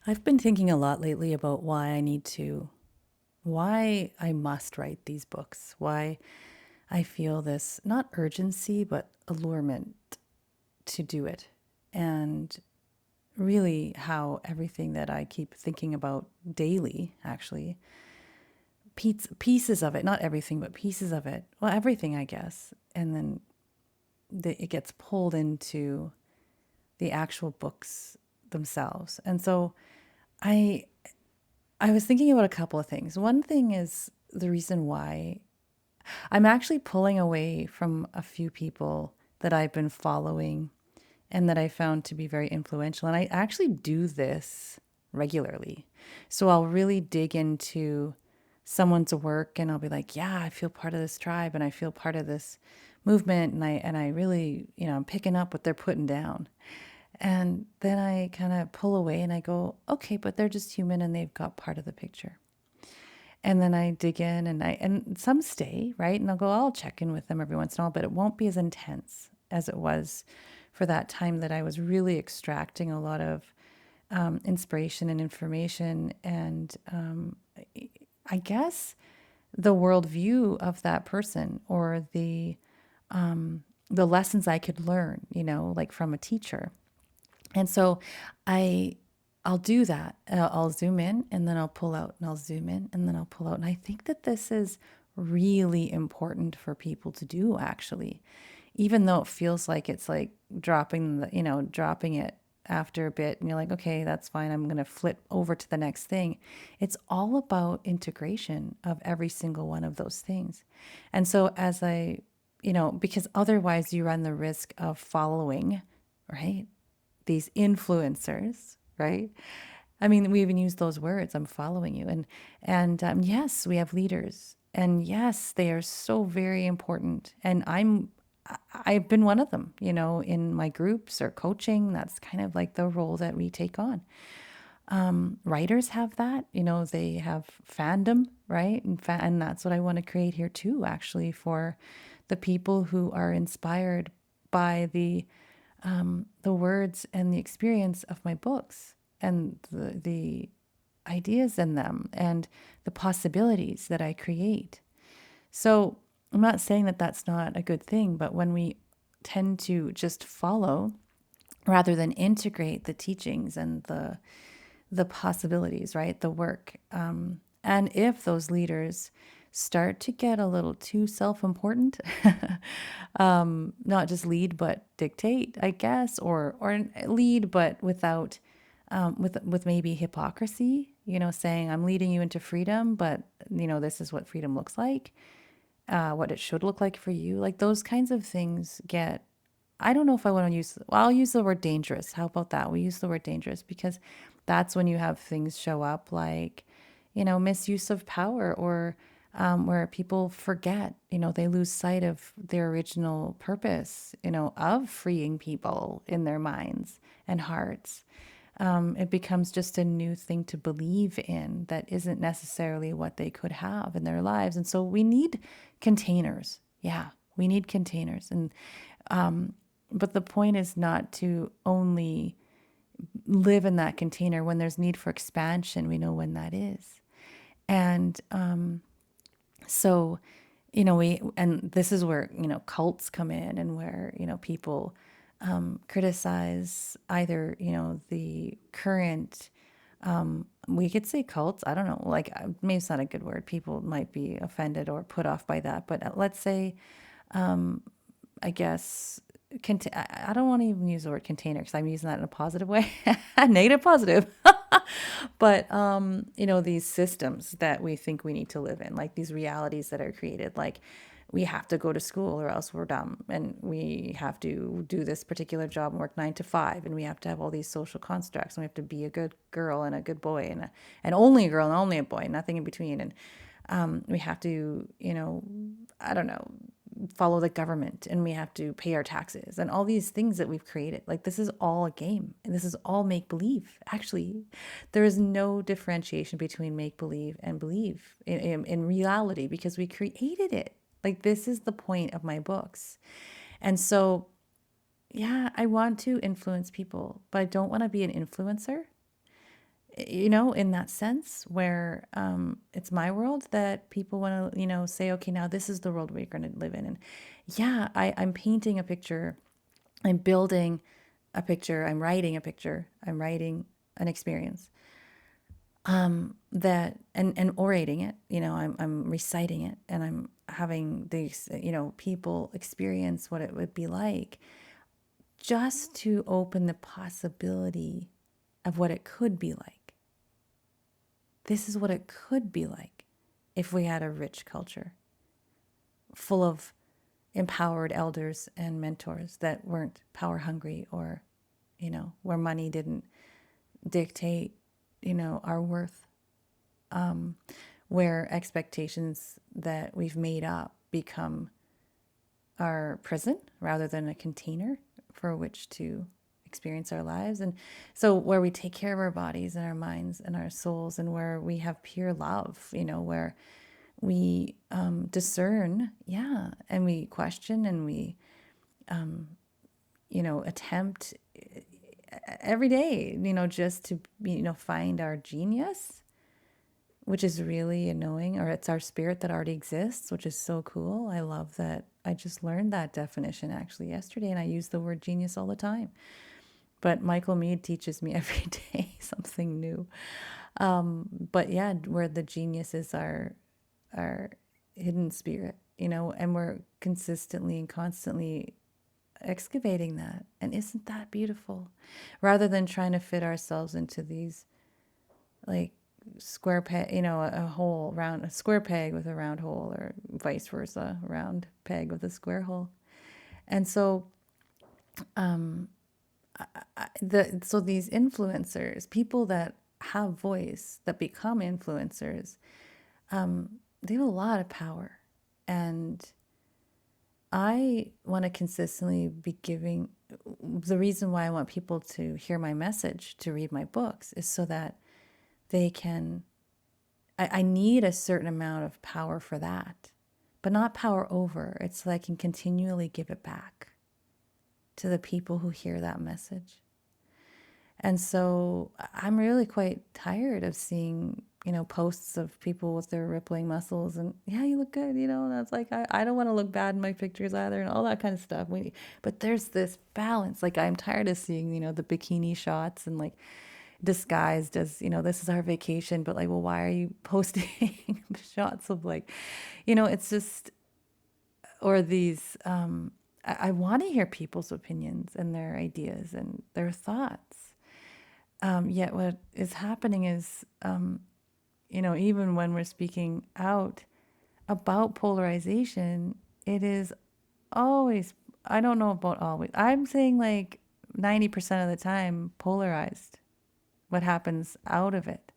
I've been thinking a lot lately about why I must write these books, why I feel this not urgency, but allurement to do it. And really, how everything that I keep thinking about daily, actually, pieces of it, not everything, but pieces of it, well, everything, I guess. And then it gets pulled into the actual books themselves. And so I I was thinking about a couple of things. One thing is the reason why I'm actually pulling away from a few people that I've been following and that I found to be very influential. And I actually do this regularly. So I'll really dig into someone's work and I'll be like, yeah, I feel part of this tribe and I feel part of this movement and I really, I'm picking up what they're putting down. And then I kind of pull away and I go, okay, but they're just human and they've got part of the picture. And then I dig in and some stay, right? And I'll go, I'll check in with them every once in a while, but it won't be as intense as it was for that time that I was really extracting a lot of inspiration and information. And I guess the worldview of that person or the lessons I could learn, like from a teacher. And so I I'll do that. I'll zoom in and then I'll pull out and I'll zoom in and then I'll pull out. And I think that this is really important for people to do actually. Even though it feels like it's like dropping it after a bit and you're like, okay, that's fine. I'm going to flip over to the next thing. It's all about integration of every single one of those things. And so because otherwise you run the risk of following, right? These influencers, right? I mean, we even use those words. I'm following you, and yes, we have leaders, and yes, they are so very important. And I've been one of them, in my groups or coaching. That's kind of like the role that we take on. Writers have that, they have fandom, right? And that's what I want to create here too, actually, for the people who are inspired by the words and the experience of my books and the ideas in them and the possibilities that I create. So I'm not saying that that's not a good thing, but when we tend to just follow rather than integrate the teachings and the possibilities, right? The work. And if those leaders start to get a little too self important, not just lead, but dictate, I guess, or lead, but without, with maybe hypocrisy, saying, I'm leading you into freedom, but, this is what freedom looks like, what it should look like for you. Like those kinds of things get I don't know if I want to well, I'll use the word dangerous. How about that? We use the word dangerous because that's when you have things show up like, misuse of power or where people forget, they lose sight of their original purpose, of freeing people in their minds and hearts. It becomes just a new thing to believe in that isn't necessarily what they could have in their lives. And so we need containers. Yeah, we need containers. But the point is not to only live in that container when there's need for expansion. We know when that is. And so, and this is where, cults come in and where, people criticize either, the current, we could say cults. I don't know, like maybe it's not a good word. People might be offended or put off by that. But let's say, I guess, I don't want to even use the word container because I'm using that in a positive way, negative, positive. But, these systems that we think we need to live in, like these realities that are created, like we have to go to school or else we're dumb. And we have to do this particular job and work 9 to 5. And we have to have all these social constructs and we have to be a good girl and a good boy and only a girl and only a boy, nothing in between. And we have to, I don't know, follow the government and we have to pay our taxes and all these things that we've created. Like this is all a game and this is all make believe. Actually, there is no differentiation between make believe and believe in reality because we created it. Like this is the point of my books. And so, yeah, I want to influence people, but I don't want to be an influencer. in that sense where it's my world that people want to, say, okay, now this is the world we're going to live in. And yeah, I'm painting a picture, I'm building a picture, I'm writing a picture, I'm writing an experience that and orating it, I'm reciting it, and I'm having these, people experience what it would be like, just to open the possibility of what it could be like. This is what it could be like if we had a rich culture full of empowered elders and mentors that weren't power hungry, or, where money didn't dictate, our worth, where expectations that we've made up become our prison rather than a container for which to experience our lives. And so where we take care of our bodies and our minds and our souls, and where we have pure love, where we discern, yeah, and we question, and we, attempt every day, just to, find our genius, which is really annoying, or it's our spirit that already exists, which is so cool. I love that. I just learned that definition actually yesterday, and I use the word genius all the time. But Michael Meade teaches me every day something new. But yeah, where the genius is our hidden spirit, and we're consistently and constantly excavating that. And isn't that beautiful? Rather than trying to fit ourselves into these, like, square peg, a square peg with a round hole, or vice versa, a round peg with a square hole. And so, so these influencers, people that have voice, that become influencers, they have a lot of power. And I want to consistently be giving, the reason why I want people to hear my message, to read my books, is so that they can, I need a certain amount of power for that, but not power over. It's so I can continually give it back to the people who hear that message. And so I'm really quite tired of seeing, posts of people with their rippling muscles and, yeah, you look good, and that's like, I don't want to look bad in my pictures either, and all that kind of stuff. But there's this balance. Like, I'm tired of seeing, the bikini shots, and like disguised as, this is our vacation, but like, well, why are you posting shots of, like, it's just, or these, I want to hear people's opinions and their ideas and their thoughts. Yet what is happening is, even when we're speaking out about polarization, it is always, I don't know about always, I'm saying like 90% of the time, polarized, what happens out of it.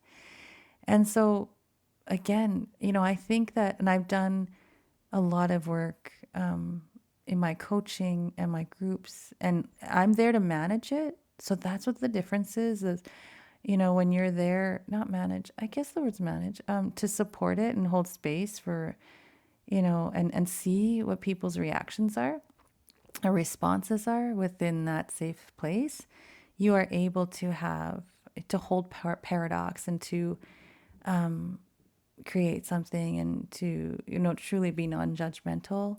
And so, again, I think that, and I've done a lot of work in my coaching and my groups, and I'm there to manage it. So that's what the difference is, when you're there, not manage, I guess the word's manage, to support it and hold space for, and see what people's reactions are, or responses are within that safe place. You are able to hold paradox, and to create something, and to, truly be non-judgmental,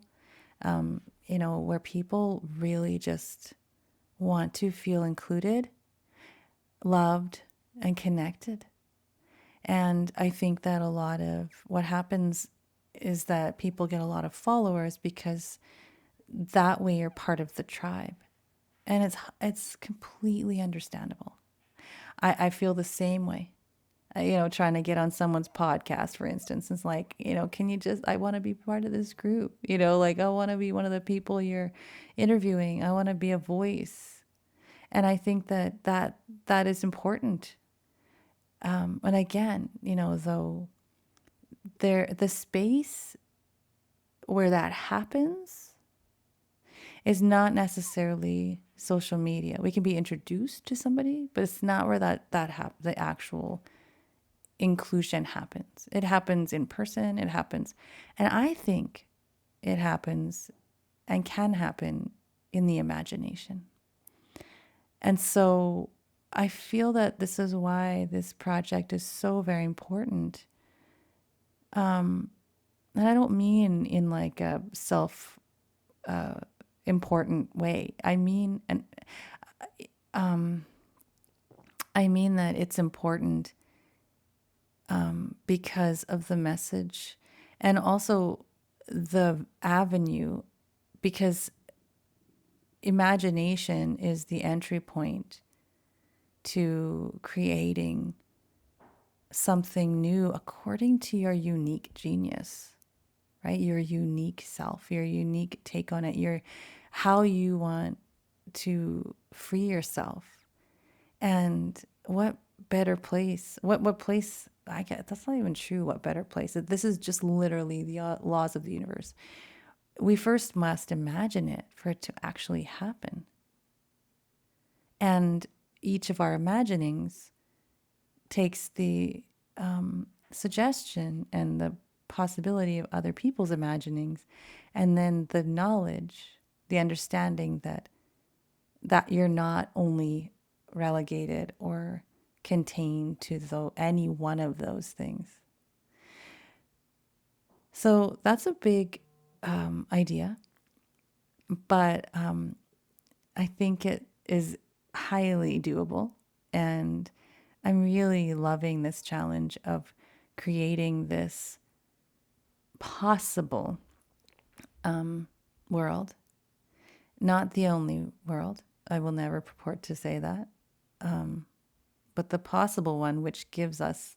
where people really just want to feel included, loved, and connected. And I think that a lot of what happens is that people get a lot of followers, because that way you're part of the tribe. And it's completely understandable. I feel the same way. Trying to get on someone's podcast, for instance, it's like, can you just, I want to be part of this group, like, I want to be one of the people you're interviewing. I want to be a voice. And I think that is important. And again, though, the space where that happens is not necessarily social media. We can be introduced to somebody, but it's not where the actual inclusion happens. It happens in person. It happens, and I think it happens and can happen in the imagination. And so I feel that this is why this project is so very important. And I don't mean in like a self important way. I mean that it's important because of the message and also the avenue, because imagination is the entry point to creating something new according to your unique genius, right? Your unique self, your unique take on it, your how you want to free yourself. And what better place? What place? I get that's not even true. What better place? This is just literally the laws of the universe. We first must imagine it for it to actually happen. And each of our imaginings takes the suggestion and the possibility of other people's imaginings, and then the knowledge, the understanding that you're not only relegated or contained to any one of those things. So that's a big idea, but I think it is highly doable. And I'm really loving this challenge of creating this possible world. Not the only world. I will never purport to say that. But the possible one, which gives us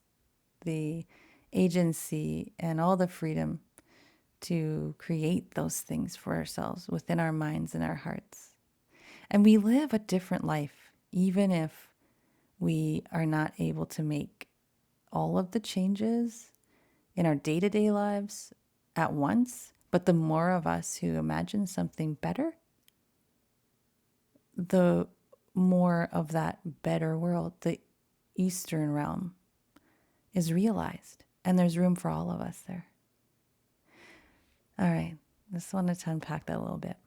the agency and all the freedom to create those things for ourselves within our minds and our hearts. And we live a different life, even if we are not able to make all of the changes in our day to day lives at once. But the more of us who imagine something better, the more of that better world, the Eastern realm, is realized. And there's room for all of us there. All right. Just wanted to unpack that a little bit.